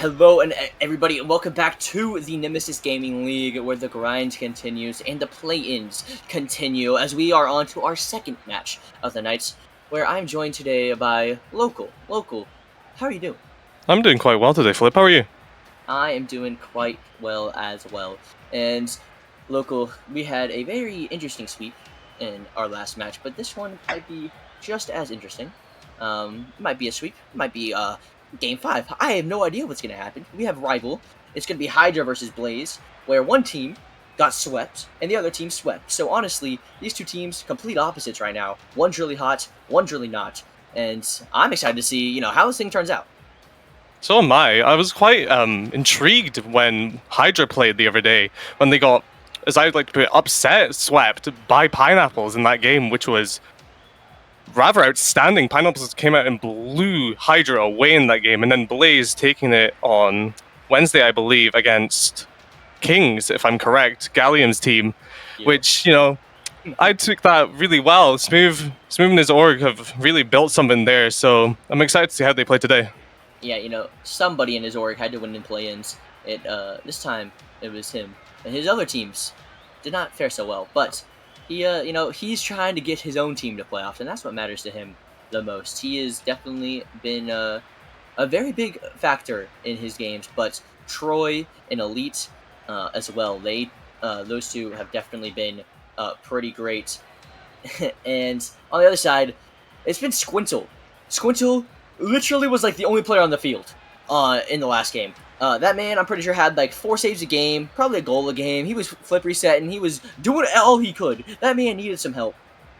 Hello and everybody, and welcome back to the Nemesis Gaming League, where the grind continues and the play-ins continue as we are on to our second match of the night, where I'm joined today by Local. Local, how are you doing? I'm doing quite well today, Flip. How are you? I am doing quite well as well. And Local, we had a very interesting sweep in our last match, but this one might be just as interesting. Might be a sweep, might be game 5. I have no idea what's going to happen. We have rival. It's going to be Hydra versus Blaze, where one team got swept and the other team swept. So honestly, these two teams complete opposites right now. One's really hot, one's really not. And I'm excited to see, how this thing turns out. So am I. I was quite intrigued when Hydra played the other day, when they got, as I would like to put it, swept by Pineapples in that game, which was rather outstanding. Pineapples came out and blew Hydra away in that game, and then Blaze taking it on Wednesday, I believe, against Kings, if I'm correct, Gallium's team, which, I took that really well. Smooth and his org have really built something there, so I'm excited to see how they play today. Yeah, somebody in his org had to win in play-ins. This time it was him, and his other teams did not fare so well. But he, he's trying to get his own team to playoffs, and that's what matters to him the most. He has definitely been a very big factor in his games. But Troy and Elite as well. Those two have definitely been pretty great. And on the other side, it's been Squintle. Squintle literally was like the only player on the field in the last game. That man, I'm pretty sure, had like 4 saves a game, probably a goal a game. He was flip reset, and he was doing all he could. That man needed some help.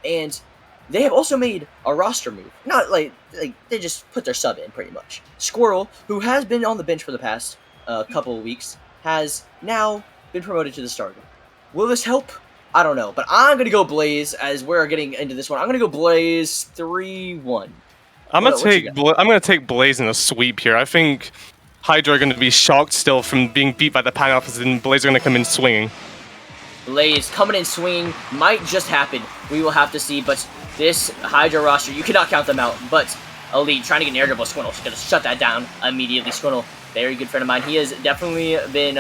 And they have also made a roster move. Not like they just put their sub in, pretty much. Squirrel, who has been on the bench for the past couple of weeks, has now been promoted to the starter. Will this help? I don't know, but I'm going to go Blaze as we're getting into this one. I'm going to go Blaze 3-1. I'm gonna take Blaze in a sweep here. I think Hydra are gonna be shocked still from being beat by the Pineapples, and Blaze are gonna come in swinging. Blaze coming in swinging might just happen. We will have to see, but this Hydra roster, you cannot count them out. But Elite trying to get an air dribble. Squintle gonna shut that down immediately. Squintle, very good friend of mine. He has definitely been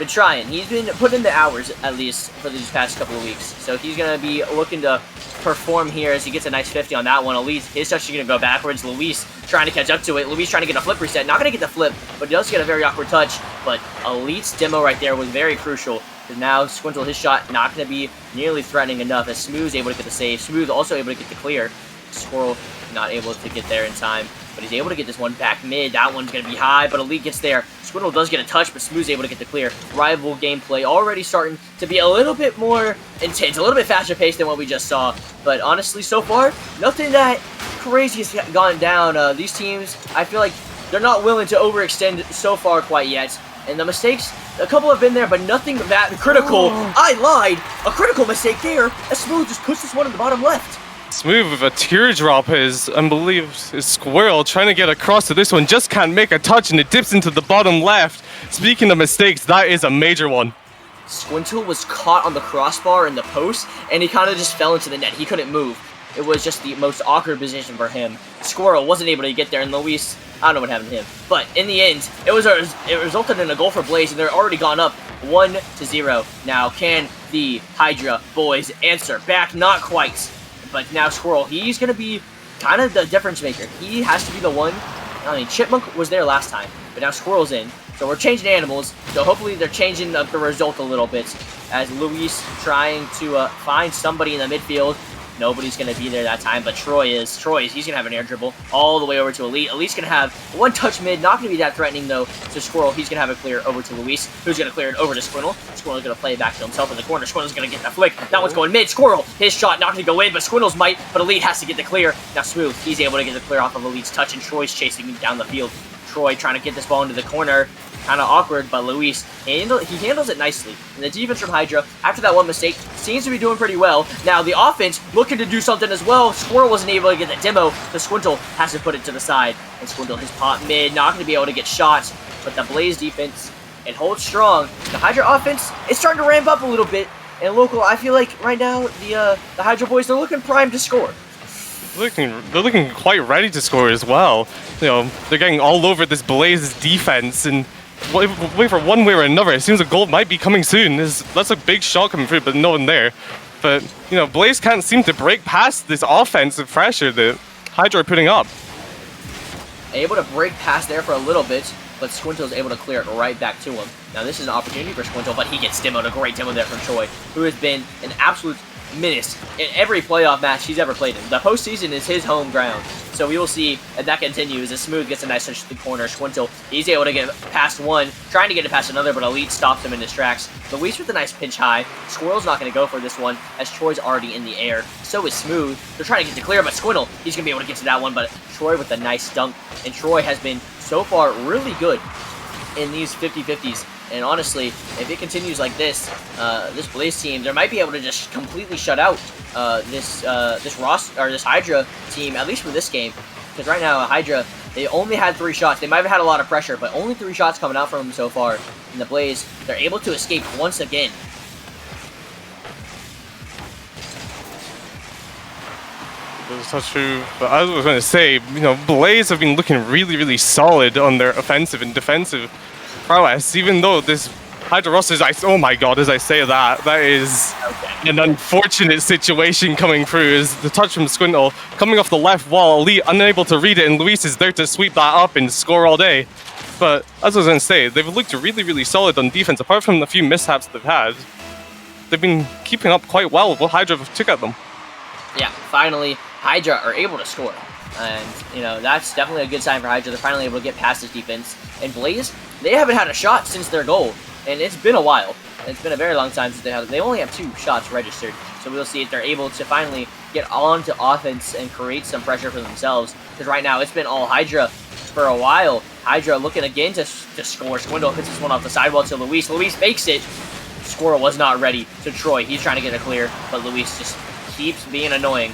trying. He's been putting in the hours, at least, for these past couple of weeks. So he's going to be looking to perform here as he gets a nice 50 on that one. Elise, his touch is going to go backwards. Luis trying to catch up to it. Luis trying to get a flip reset. Not going to get the flip, but he does get a very awkward touch. But Elite's demo right there was very crucial. Because now Squintle, his shot, not going to be nearly threatening enough as Smooth's able to get the save. Smooth also able to get the clear. Squirrel not able to get there in time. But he's able to get this one back mid. That one's going to be high, but Elite gets there. Squintle does get a touch, but Smooth's able to get the clear. Rival gameplay already starting to be a little bit more intense, a little bit faster paced than what we just saw. But honestly, so far, nothing that crazy has gone down. These teams, I feel like they're not willing to overextend so far quite yet. And the mistakes, a couple have been there, but nothing that critical. I lied. A critical mistake there. As Smooth just puts this one in the bottom left. Smooth with a teardrop is Squirrel trying to get across to this one, just can't make a touch, and it dips into the bottom left. Speaking of mistakes, that is a major one. Squintle was caught on the crossbar in the post, and he kind of just fell into the net. He couldn't move. It was just the most awkward position for him. Squirrel wasn't able to get there, and Luis, I don't know what happened to him. But in the end, it resulted in a goal for Blaze, and they're already gone up 1-0. Now, can the Hydra boys answer back? Not quite. But now Squirrel, he's going to be kind of the difference maker. He has to be the one. I mean, Chipmunk was there last time, but now Squirrel's in. So we're changing animals. So hopefully they're changing up the result a little bit as Luis trying to find somebody in the midfield. Nobody's going to be there that time, but Troy is. He's going to have an air dribble all the way over to Elite. Elite's going to have one touch mid, not going to be that threatening, though. So Squirrel, he's going to have a clear over to Luis, who's going to clear it over to Squirtle. Squirrel's going to play it back to himself in the corner. Squirrel's going to get that flick. That one's going mid. Squirrel, his shot not going to go in, but Squirtle's might, but Elite has to get the clear. Now Smooth, he's able to get the clear off of Elite's touch, and Troy's chasing him down the field. Troy trying to get this ball into the corner. Kind of awkward, but Luis, he handles it nicely. And the defense from Hydra, after that one mistake, seems to be doing pretty well. Now, the offense looking to do something as well. Squirrel wasn't able to get that demo, so Squintle has to put it to the side. And Squintle, his pop mid, not going to be able to get shots. But the Blaze defense, it holds strong. The Hydra offense is starting to ramp up a little bit. And Local, I feel like right now, the Hydra boys, they're looking primed to score. They're looking quite ready to score as well. You know, they're getting all over this Blaze defense, and wait for one way or another. It seems a goal might be coming soon. That's a big shot coming through, but no one there. But you know, Blaze can't seem to break past this offensive pressure that Hydra are putting up. Able to break past there for a little bit, but Squintle is able to clear it right back to him. Now this is an opportunity for Squintle, but he gets demoed. A great demo there from Troy, who has been an absolute menace in every playoff match he's ever played in. The postseason is his home ground, so we will see if that continues as Smooth gets a nice touch to the corner. Squintle, he's able to get past one, trying to get it past another, but Elite stops him in his tracks. Luis with a nice pinch high. Squirrel's not going to go for this one, as Troy's already in the air. So is Smooth. They're trying to get to clear, but Squintle, he's going to be able to get to that one, but Troy with a nice dunk, and Troy has been, so far, really good in these 50-50s. And honestly, if it continues like this, this Blaze team, they might be able to just completely shut out this Hydra team, at least for this game. Because right now, Hydra, they only had 3 shots. They might have had a lot of pressure, but only 3 shots coming out from them so far. And the Blaze, they're able to escape once again. That's true, but I was going to say, you know, Blaze have been looking really, really solid on their offensive and defensive prowess, even though this Hydra roster is, oh my god, as I say that is an unfortunate situation coming through, is the touch from Squintle coming off the left wall, Elite unable to read it, and Luis is there to sweep that up and score all day. But as I was going to say, they've looked really, really solid on defense, apart from the few mishaps they've had. They've been keeping up quite well with what Hydra took at them. Yeah, finally, Hydra are able to score. And, you know, that's definitely a good sign for Hydra. They're finally able to get past this defense. And Blaze, they haven't had a shot since their goal. And it's been a while. It's been a very long time since they only have 2 shots registered. So we'll see if they're able to finally get on to offense and create some pressure for themselves. Because right now, it's been all Hydra for a while. Hydra looking again to score. Squindle hits this one off the sidewall to Luis. Luis fakes it. Squirrel was not ready to Troy. He's trying to get it clear, but Luis just keeps being annoying,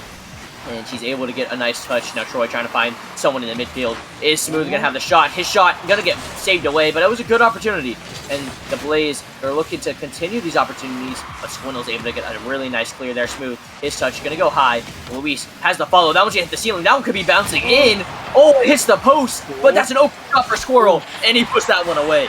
and she's able to get a nice touch. Now Troy trying to find someone in the midfield. Is Smooth going to have the shot? His shot going to get saved away, but it was a good opportunity. And the Blaze are looking to continue these opportunities, but Squindle's able to get a really nice clear there. Smooth, his touch going to go high. Luis has the follow. That one's going to hit the ceiling. That one could be bouncing in. Oh, it hits the post, but that's an open shot for Squirrel, and he puts that one away.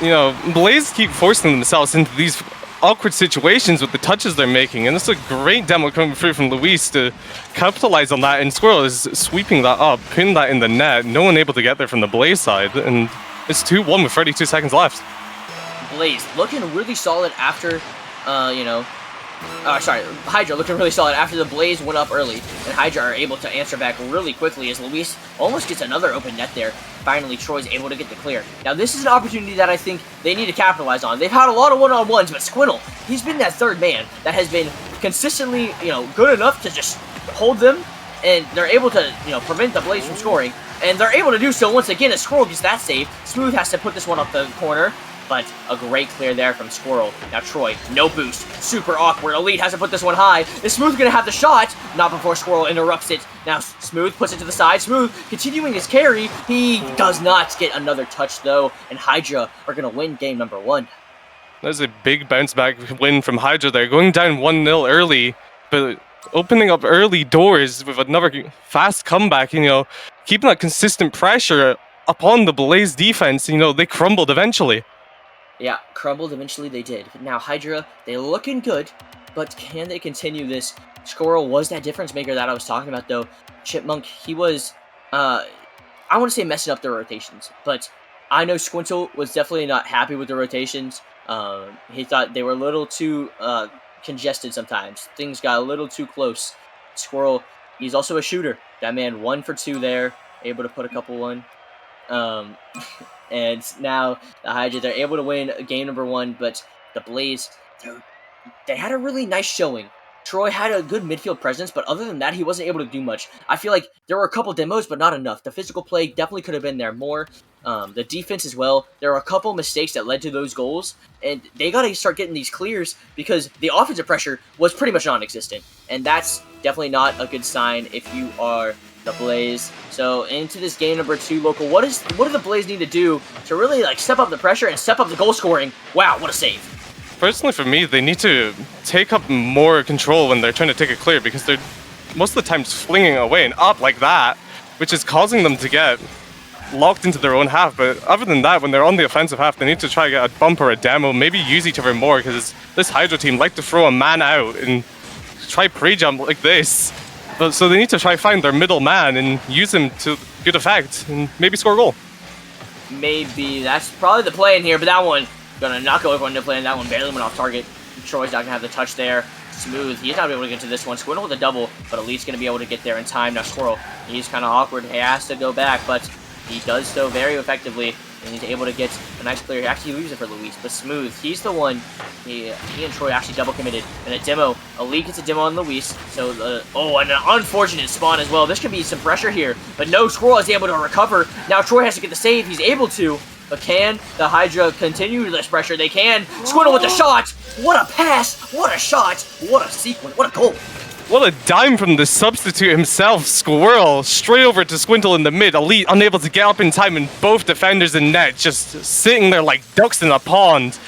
You know, Blaze keep forcing themselves into these awkward situations with the touches they're making, and it's a great demo coming through from Luis to capitalize on that, and Squirrel is sweeping that up, putting that in the net. No one able to get there from the Blaze side, and it's 2-1 with 32 seconds left. Blaze looking really solid after, Hydra looking really solid after the Blaze went up early, and Hydra are able to answer back really quickly as Luis almost gets another open net there. Finally, Troy's able to get the clear. Now, this is an opportunity that I think they need to capitalize on. They've had a lot of one-on-ones, but Squintle, he's been that third man that has been consistently, good enough to just hold them, and they're able to, prevent the Blaze from scoring. And they're able to do so once again as Squirrel gets that save. Smooth has to put this one up the corner, but a great clear there from Squirrel. Now Troy, no boost, super awkward. Elite has to put this one high. Is Smooth gonna have the shot? Not before Squirrel interrupts it. Now Smooth puts it to the side. Smooth continuing his carry. He does not get another touch though, and Hydra are gonna win game number 1. That's a big bounce back win from Hydra there, going down 1-0 early, but opening up early doors with another fast comeback, keeping that consistent pressure upon the Blaze defense, they crumbled eventually. Yeah, crumbled eventually they did. Now Hydra, they're looking good, but can they continue this? Squirrel was that difference maker that I was talking about though. Chipmunk, he was, I want to say messing up their rotations, but I know Squintle was definitely not happy with the rotations. He thought they were a little too congested sometimes. Things got a little too close. Squirrel, he's also a shooter. That man 1 for 2 there, able to put a couple one. And now the Hydra, they're able to win game number 1, but the Blaze, they had a really nice showing. Troy had a good midfield presence, but other than that, he wasn't able to do much. I feel like there were a couple demos, but not enough. The physical play definitely could have been there more. The defense as well. There were a couple mistakes that led to those goals, and they got to start getting these clears because the offensive pressure was pretty much non-existent, and that's definitely not a good sign if you are the Blaze. So into this game number 2 local, what do the Blaze need to do to really step up the pressure and step up the goal scoring? Wow, what a save. Personally for me, they need to take up more control when they're trying to take a clear, because they're most of the time just flinging it away and up like that, which is causing them to get locked into their own half. But other than that, when they're on the offensive half, they need to try to get a bump or a demo, maybe use each other more, because this Hydra team like to throw a man out and try pre-jump like this. But, so they need to try find their middle man and use him to good effect and maybe score a goal. Maybe that's probably the play in here, but that one gonna not go into play, and that one barely went off target. Troy's not gonna have the touch there. Smooth, he's not able to get to this one. Squirtle with a double, but Elite's gonna be able to get there in time. Now Squirrel, he's kind of awkward. He has to go back, but he does so very effectively, and he's able to get a nice clear. He actually leaves it for Luis, but Smooth, he's the one. He and Troy actually double committed, and a demo. Elite gets a demo on Luis. So and an unfortunate spawn as well. This could be some pressure here, but no, Squirrel is able to recover. Now Troy has to get the save. He's able to. But can the Hydra continue this pressure? They can. Squirtle with the shot. What a pass. What a shot. What a sequence. What a goal. What a dime from the substitute himself, Squirrel. Straight over to Squintle in the mid. Elite unable to get up in time, and both defenders in net just sitting there like ducks in a pond.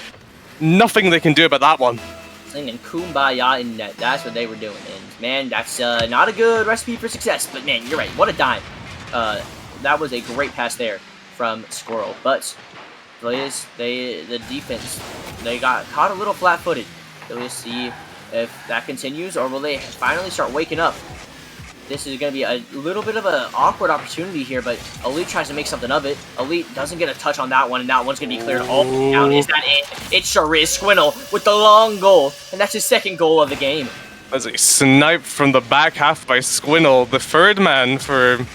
Nothing they can do about that one. Singing Kumbaya in net. That's what they were doing. And man, that's not a good recipe for success. But man, you're right. What a dime. That was a great pass there from Squirrel, but Blaze, the defense, they got caught a little flat-footed. So we'll see if that continues, or will they finally start waking up? This is going to be a little bit of an awkward opportunity here, but Elite tries to make something of it. Elite doesn't get a touch on that one, and that one's going to be cleared all down. Is that it? It sure is. Squintle with the long goal, and that's his second goal of the game. That's a snipe from the back half by Squintle. The third man for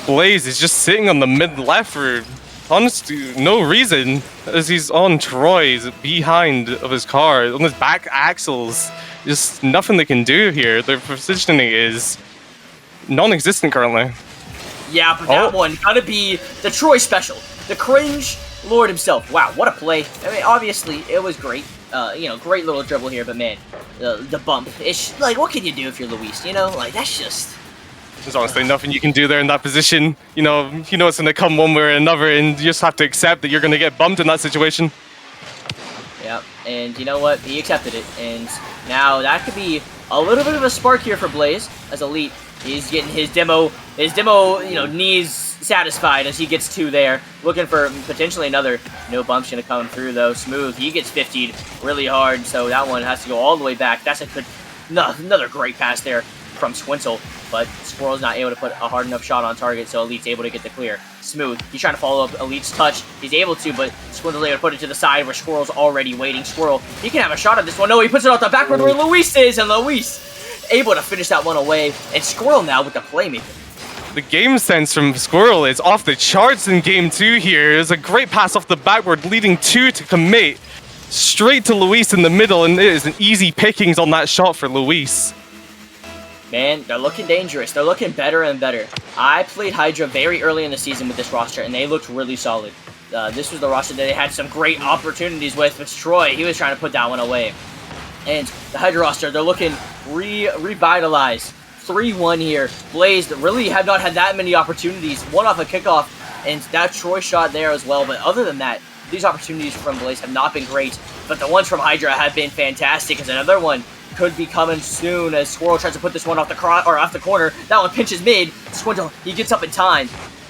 Blaze is just sitting on the mid-left for honestly no reason, as he's on Troy's behind of his car, on his back axles. Just nothing they can do here. Their positioning is non-existent currently. Yeah, but that one gotta be the Troy special. The cringe lord himself. Wow, what a play. I mean, obviously, it was great. Great little dribble here, but man, the bump. It's like, what can you do if you're Luis? Like, that's just... There's honestly nothing you can do there in that position. You know it's going to come one way or another, and you just have to accept that you're going to get bumped in that situation. Yeah, and you know what? He accepted it, and now that could be a little bit of a spark here for Blaze as Elite. He's getting his demo, needs satisfied as he gets two there. Looking for potentially another. No bump's going to come through, though. Smooth, he gets 50'd really hard, so that one has to go all the way back. That's another great pass there from Squintle, but Squirrel's not able to put a hard enough shot on target, so Elite's able to get the clear. Smooth, he's trying to follow up Elite's touch. He's able to, but Squirrel's able to put it to the side where Squirrel's already waiting. Squirrel, he can have a shot at this one. No, he puts it off the backward where Luis is, and Luis able to finish that one away. And Squirrel now with the playmaker. The game sense from Squirrel is off the charts in game 2 here. There's a great pass off the backward, leading 2 to commit straight to Luis in the middle, and it is an easy pickings on that shot for Luis. Man, they're looking dangerous. They're looking better and better. I played Hydra very early in the season with this roster, and they looked really solid. This was the roster that they had some great opportunities with Troy. He was trying to put that one away. And the Hydra roster, they're looking revitalized. 3-1 here. Blaze really have not had that many opportunities. One off a kickoff, and that Troy shot there as well. But other than that, these opportunities from Blaze have not been great. But the ones from Hydra have been fantastic. As another one could be coming soon as Squirrel tries to put this one off the corner. That one pinches mid. Squintle, he gets up in time,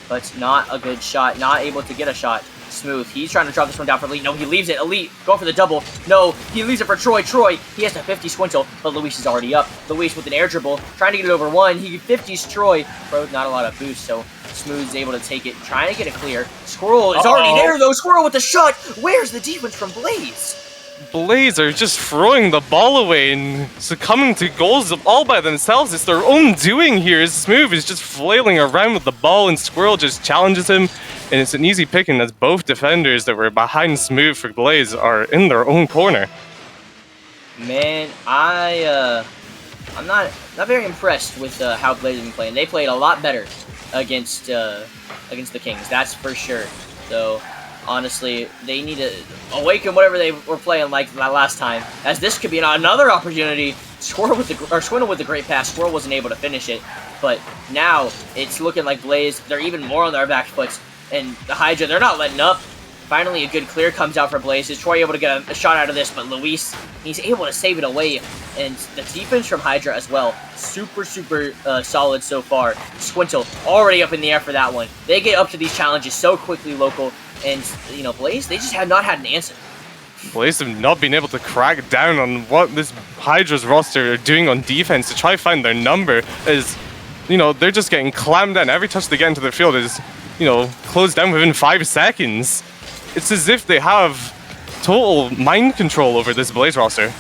but not a good shot. Not able to get a shot. Smooth, he's trying to drop this one down for Elite. No, he leaves it. Elite, going for the double. No, he leaves it for Troy. Troy, he has to 50 Squintle, but Luis is already up. Luis with an air dribble, trying to get it over one. He 50s Troy, but with not a lot of boost, so Smooth is able to take it, trying to get it clear. Squirrel is already there, though. Squirrel with the shot. Where's the defense from Blaze? Blaze are just throwing the ball away and succumbing to goals all by themselves. It's their own doing here. Smooth is just flailing around with the ball, and Squirrel just challenges him, and it's an easy picking as both defenders that were behind Smooth for Blaze are in their own corner. Man, I'm not very impressed with how Blaze has been playing. They played a lot better against the Kings, that's for sure. So honestly, they need to awaken whatever they were playing like that last time, as this could be another opportunity. Squintle with the great pass. Squirrel wasn't able to finish it, but now it's looking like Blaze, they're even more on their back foot, and the Hydra, they're not letting up. Finally, a good clear comes out for Blaze. Is Troy able to get a shot out of this? But Luis, he's able to save it away. And the defense from Hydra as well. Super solid so far. Squintle already up in the air for that one. They get up to these challenges so quickly, Local. And, you know, Blaze, they just have not had an answer. Blaze have not been able to crack down on what this Hydra's roster are doing on defense to try find their number. Is, you know, they're just getting clammed down. Every touch they get into the field is, you know, closed down within 5 seconds. It's as if they have total mind control over this Blaze roster.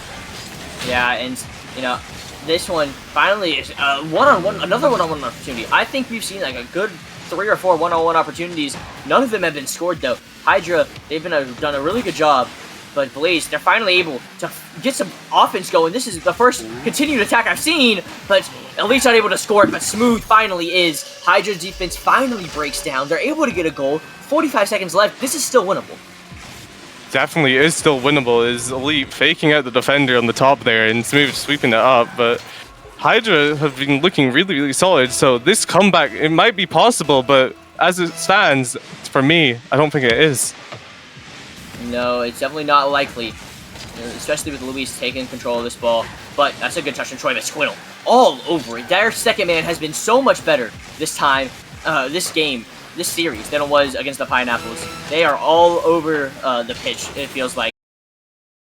Yeah, and, you know, this one finally is another one-on-one opportunity. I think we've seen like a good 3 or 4 one-on-one opportunities. None of them have been scored though. Hydra, they've done a really good job. But Blaze, they're finally able to get some offense going. This is the first continued attack I've seen, but at least not able to score it. But Smooth finally is. Hydra's defense finally breaks down. They're able to get a goal. 45 seconds left. This is still winnable. Definitely is still winnable. Is Elite faking out the defender on the top there and Smooth sweeping it up, but Hydra have been looking really solid. So this comeback, it might be possible, but as it stands, for me, I don't think it is. No, it's definitely not likely, especially with Luis taking control of this ball. But that's a good touch from Troy, but Squintle all over it. Their second man has been so much better this time, this game, this series, than it was against the Pineapples. They are all over the pitch, it feels like.